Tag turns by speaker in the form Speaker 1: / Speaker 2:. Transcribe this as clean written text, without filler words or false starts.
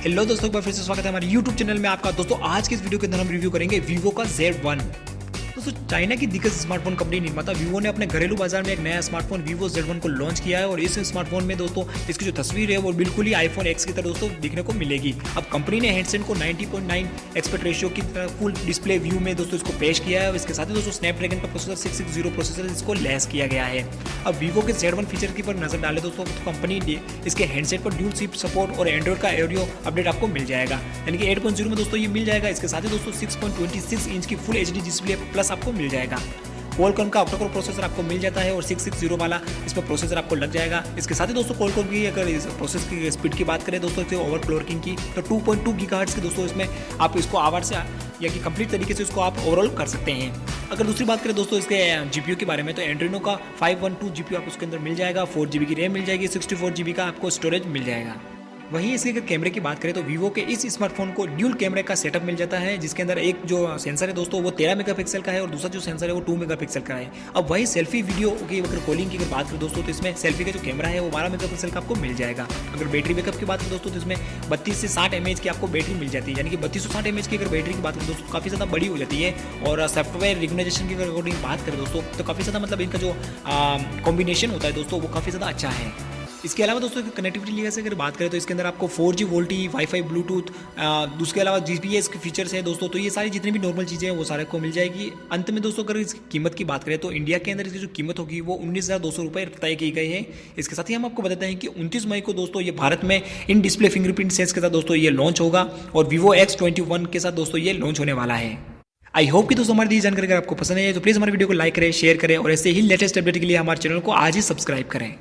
Speaker 1: Hello दोस्तों, एक बार फिर से स्वागत है हमारे YouTube चैनल में आपका। दोस्तों आज के इस वीडियो के अंदर हम रिव्यू करेंगे Vivo का Z1। दोस्तों चाइना की दिग्गज स्मार्टफोन कंपनी निर्माता Vivo ने अपने घरेलू बाजार में एक नया स्मार्टफोन Vivo Z1 को लॉन्च किया है और इस स्मार्टफोन में दोस्तों इसकी जो तस्वीर है वो बिल्कुल ही iPhone X की तरह दोस्तों दिखने को मिलेगी। अब कंपनी ने हैंडसेट को 90.9 एस्पेक्ट रेशियो की फुल डिस्प्ले व्यू में दोस्तों इसको पेश किया है और इसके साथ ही दोस्तों स्नैपड्रैगन का प्रोसेसर 660 प्रोसेसर इसको लैस किया गया है। अब Vivo के Z1 फीचर की पर नजर डाले दोस्तों तो कंपनी ने इसके हैंडसेट पर ड्यूल सिम सपोर्ट और एंड्रॉइड का ऑडियो अपडेट आपको मिल जाएगा, यानी कि 8.0 में दोस्तों ये मिल जाएगा। इसके साथ ही दोस्तों 6.26 इंच की फुल HD डिस्प्ले प्लस आपको मिल जाएगा। Qualcomm का ऑक्टा कोर प्रोसेसर आपको मिल जाता है और 660 वाला इसमें प्रोसेसर आपको लग जाएगा। इसके साथ ही दोस्तों Qualcomm की अगर इस प्रोसेस की स्पीड की बात करें दोस्तों इसके ओवरक्लॉकिंग की तो 2.2 गीगाहर्ट्ज की दोस्तों इसमें आप इसको आवाज से या कि कंप्लीट तरीके से इसको आप ओवरऑल कर सकते हैं। अगर दूसरी बात करें दोस्तों इसके GPU के बारे में तो एंड्रोइनो का 512 GPU आपको उसके अंदर मिल जाएगा, 4 GB की रैम मिल जाएगी, 64 GB का आपको स्टोरेज मिल जाएगा। वहीं इसके अगर कैमरे की बात करें तो Vivo के इस स्मार्टफोन को ड्यूल कैमरे का सेटअप मिल जाता है, जिसके अंदर एक जो सेंसर है दोस्तों वो 13 मेगापिक्सल का है और दूसरा जो सेंसर है वो 2 मेगापिक्सल का है। अब वही सेल्फी वीडियो की अगर कॉलिंग की अगर बात करें दोस्तों तो इसमें सेल्फी का जो कैमरा है वो 12 मेगापिक्सल का आपको मिल जाएगा। अगर बैटरी बैकअप की बात करें दोस्तों तो इसमें 32 से 60 mAh की आपको बैटरी मिल जाती है, यानी कि 3260 mAh की अगर बैटरी की बात करें दोस्तों काफ़ी ज़्यादा बड़ी हो जाती है। और सॉफ्टवेयर रिकग्नाइजेशन की अगर बात करें दोस्तों तो काफ़ी ज़्यादा मतलब इनका जो कॉम्बिनेशन होता है दोस्तों वो काफ़ी ज़्यादा अच्छा है। इसके अलावा दोस्तों कनेक्टिविटी लिहाज से अगर बात करें तो इसके अंदर आपको 4G वोल्टी वाईफाई ब्लूटूथ उसके अलावा GPS के फीचर्स हैं दोस्तों, तो ये सारी जितनी भी नॉर्मल चीज़ें हैं वो सारे को मिल जाएगी। अंत में दोस्तों अगर इसकी कीमत की बात करें तो इंडिया के अंदर इसकी जो कीमत होगी वो 19,200 रुपये तय की गई है। इसके साथ ही हम आपको बताते हैं कि 29 मई को दोस्तों ये भारत में इन डिस्प्ले फिंगरप्रिंट सेंस के साथ दोस्तों ये लॉन्च होगा और Vivo X21 के साथ दोस्तों ये लॉन्च होने वाला है। आई होप कि दोस्तों हमारी दी जानकारी अगर आपको पसंद है तो प्लीज़ हमारे वीडियो को लाइक करें, शेयर करें और ऐसे ही लेटेस्ट अपडेट के लिए हमारे चैनल को आज ही सब्सक्राइब करें।